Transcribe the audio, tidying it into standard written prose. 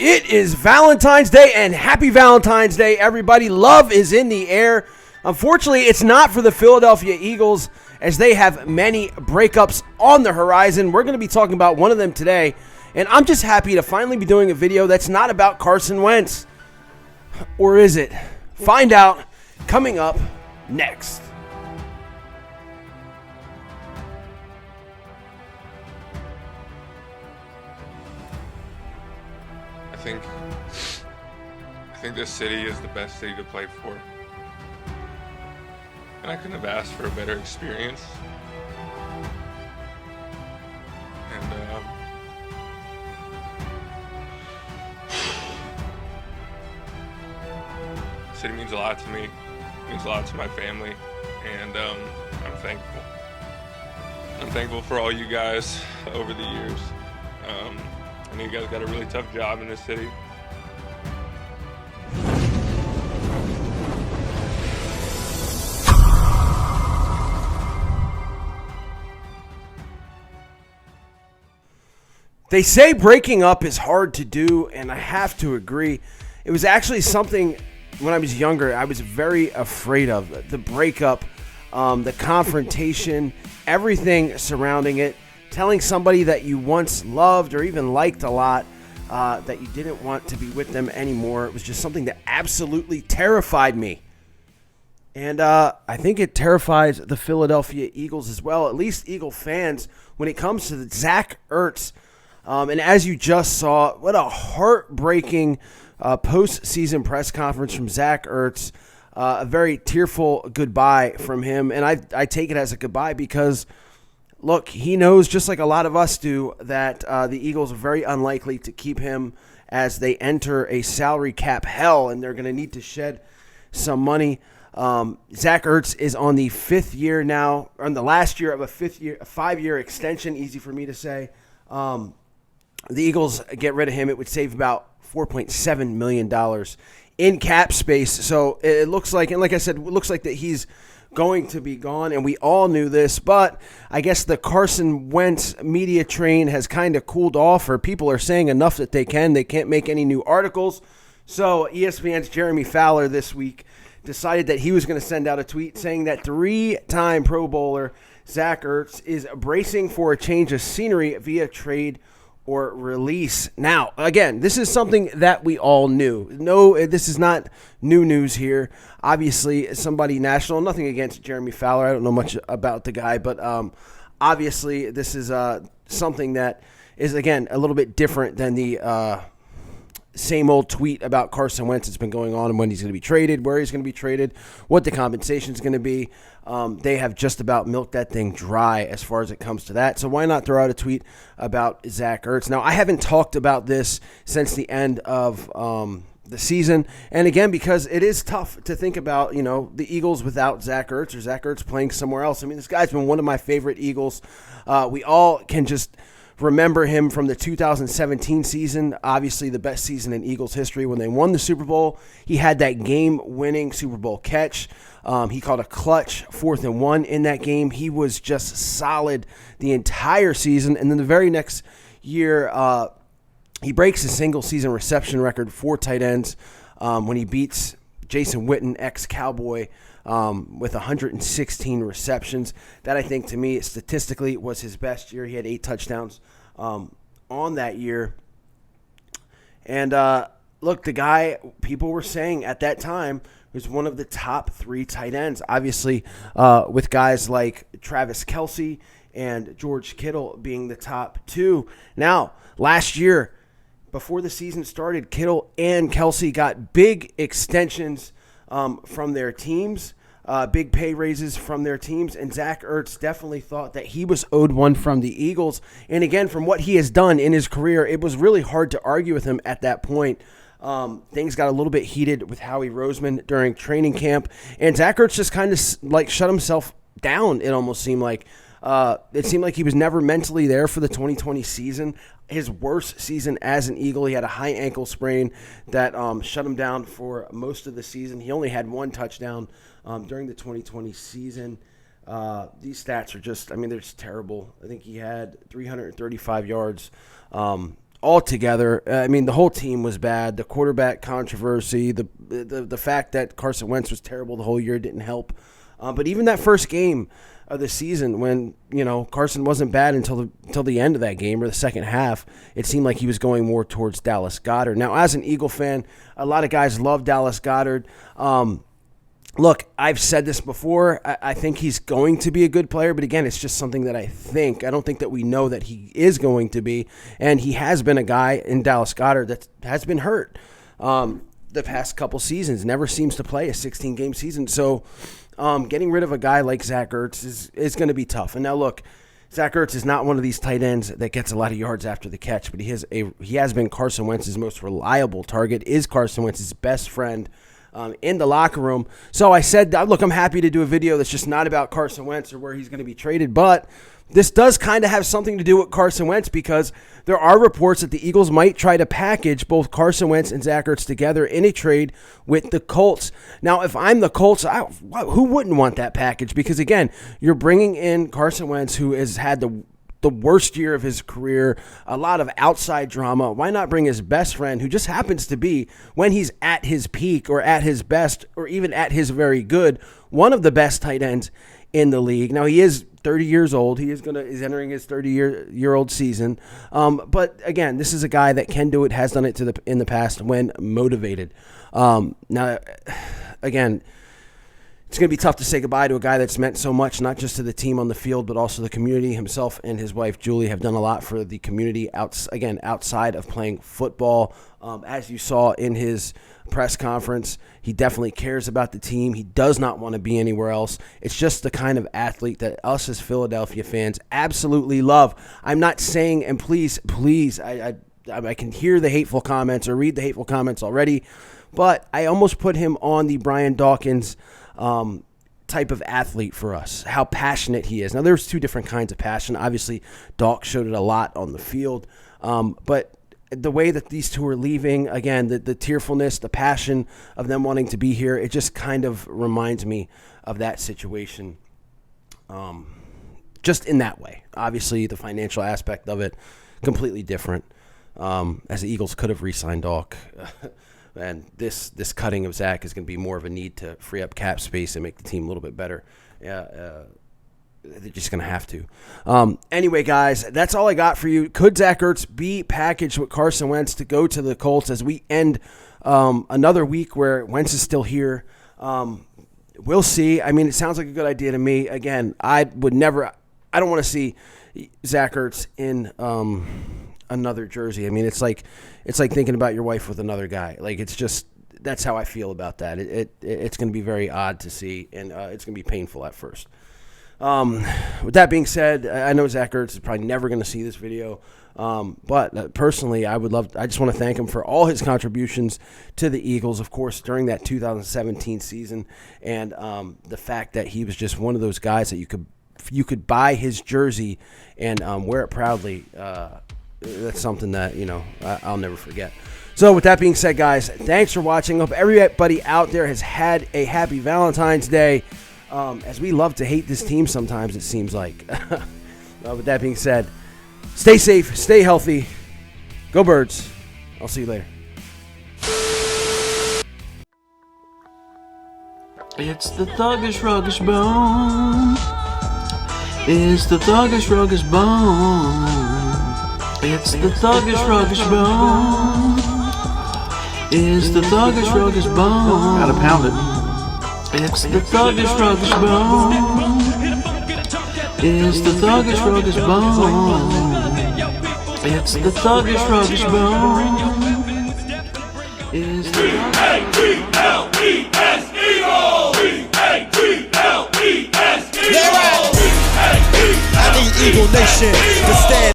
It is Valentine's Day, and happy Valentine's Day, everybody. Love is in the air. Unfortunately, it's not for the Philadelphia Eagles, as they have many breakups on the horizon. We're going to be talking about one of them today, and I'm just happy to finally be doing a video that's not about Carson Wentz. Or is it? Find out coming up next. I think this city is the best city to play for. And I couldn't have asked for a better experience. And the city means a lot to me. It means a lot to my family. And I'm thankful. I'm thankful for all you guys over the years. I know you guys got a really tough job in this city. They say breaking up is hard to do, and I have to agree. It was actually something when I was younger I was very afraid of. The breakup, the confrontation, everything surrounding it. Telling somebody that you once loved or even liked a lot that you didn't want to be with them anymore. It was just something that absolutely terrified me. And I think it terrifies the Philadelphia Eagles as well, at least Eagle fans, when it comes to the Zach Ertz. And as you just saw, what a heartbreaking postseason press conference from Zach Ertz. A very tearful goodbye from him. And I take it as a goodbye because, look, he knows, just like a lot of us do, that the Eagles are very unlikely to keep him as they enter a salary cap hell, and they're going to need to shed some money. Zach Ertz is on the fifth year now, or on the last year of a 5-year extension, easy for me to say. The Eagles get rid of him, it would save about $4.7 million in cap space. So it looks like, and like I said, it looks like that he's going to be gone, and we all knew this, but I guess the Carson Wentz media train has kind of cooled off, or people are saying enough that they can't make any new articles. So ESPN's Jeremy Fowler this week decided that he was going to send out a tweet saying that 3-time Pro Bowler Zach Ertz is bracing for a change of scenery via trade or release. Now, again, this is something that we all knew. No, this is not new news here. Obviously, somebody national, nothing against Jeremy Fowler. I don't know much about the guy, but obviously this is something that is, again, a little bit different than the same old tweet about Carson Wentz that's been going on and when he's going to be traded, where he's going to be traded, what the compensation is going to be. They have just about milked that thing dry as far as it comes to that. So why not throw out a tweet about Zach Ertz? Now, I haven't talked about this since the end of the season. And again, because it is tough to think about, the Eagles without Zach Ertz, or Zach Ertz playing somewhere else. I mean, this guy's been one of my favorite Eagles. We all can just remember him from the 2017 season, obviously the best season in Eagles history when they won the Super Bowl. He had that game-winning Super Bowl catch. He called a clutch 4th and 1 in that game. He was just solid the entire season. And then the very next year, he breaks his single-season reception record for tight ends when he beats Jason Witten, ex-Cowboy, with 116 receptions. That, I think, to me, statistically, was his best year. He had 8 touchdowns on that year. And, look, the guy, people were saying at that time, was one of the top 3 tight ends, obviously, with guys like Travis Kelce and George Kittle being the top 2. Now, last year, before the season started, Kittle and Kelce got big extensions from their teams, big pay raises from their teams, and Zach Ertz definitely thought that he was owed one from the Eagles. And again, from what he has done in his career, it was really hard to argue with him at that point. Things got a little bit heated with Howie Roseman during training camp, and Zach Ertz just kind of like shut himself down. It almost seemed like he was never mentally there for the 2020 season. His worst season as an Eagle. He had a high ankle sprain that shut him down for most of the season. He only had 1 touchdown during the 2020 season. These stats are just, they're just terrible. I think he had 335 yards altogether, I mean, the whole team was bad. The quarterback controversy, the fact that Carson Wentz was terrible the whole year didn't help. But even that first game of the season, when Carson wasn't bad until the end of that game or the second half, it seemed like he was going more towards Dallas Goedert. Now, as an Eagle fan, a lot of guys love Dallas Goedert. Look, I've said this before. I think he's going to be a good player, but again, it's just something that I think. I don't think that we know that he is going to be, and he has been a guy in Dallas Goedert that has been hurt the past couple seasons, never seems to play a 16-game season. So getting rid of a guy like Zach Ertz is going to be tough. And now, look, Zach Ertz is not one of these tight ends that gets a lot of yards after the catch, but he has been Carson Wentz's most reliable target, is Carson Wentz's best friend in the locker room. So I said, look, I'm happy to do a video that's just not about Carson Wentz or where he's going to be traded, but this does kind of have something to do with Carson Wentz because there are reports that the Eagles might try to package both Carson Wentz and Zach Ertz together in a trade with the Colts. Now, if I'm the Colts, who wouldn't want that package? Because, again, you're bringing in Carson Wentz, who has had the worst year of his career, a lot of outside drama. Why not bring his best friend, who just happens to be, when he's at his peak or at his best or even at his very good, one of the best tight ends in the league. Now, he is 30 years old. He is entering his 30-year-old season. But again, this is a guy that can do it, has done it in the past when motivated. Now, again, it's going to be tough to say goodbye to a guy that's meant so much, not just to the team on the field, but also the community. Himself and his wife, Julie, have done a lot for the community outside of playing football. As you saw in his press conference, he definitely cares about the team. He does not want to be anywhere else. It's just the kind of athlete that us as Philadelphia fans absolutely love. I'm not saying, and please, I can hear the hateful comments or read the hateful comments already, but I almost put him on the Brian Dawkins type of athlete for us, how passionate he is. Now, there's two different kinds of passion. Obviously, Dawk showed it a lot on the field, but the way that these two are leaving, again, the tearfulness, the passion of them wanting to be here, it just kind of reminds me of that situation, just in that way. Obviously, the financial aspect of it, completely different, as the Eagles could have re-signed Dawk. And this cutting of Zach is going to be more of a need to free up cap space and make the team a little bit better. They're just going to have to. Anyway, guys, that's all I got for you. Could Zach Ertz be packaged with Carson Wentz to go to the Colts as we end another week where Wentz is still here? We'll see. I mean, it sounds like a good idea to me. Again, I don't want to see Zach Ertz in another jersey. I mean, it's like thinking about your wife with another guy. Like, it's just, that's how I feel about that. It's going to be very odd to see, and it's going to be painful at first. With that being said, I know Zach Ertz is probably never going to see this video, but personally, I just want to thank him for all his contributions to the Eagles, of course, during that 2017 season, and the fact that he was just one of those guys that you could buy his jersey and wear it proudly. That's something that, I'll never forget. So with that being said, guys, thanks for watching. Hope everybody out there has had a happy Valentine's Day. As we love to hate this team sometimes, it seems like. With that being said, stay safe, stay healthy. Go Birds. I'll see you later. It's the Thuggish Ruggish Bone. It's the Thuggish Ruggish Bone. It's the Thuggish Ruggish Bone. It's the Thuggish Ruggish Bone. Gotta pound it. It's the Thuggish Ruggish Bone. It's the Thuggish Ruggish Bone. It's the Thuggish Ruggish Bone. It's the E-A-G-L-E-S Eagles! E-A-G-L-E-S Eagles! I need Eagle Nation to stand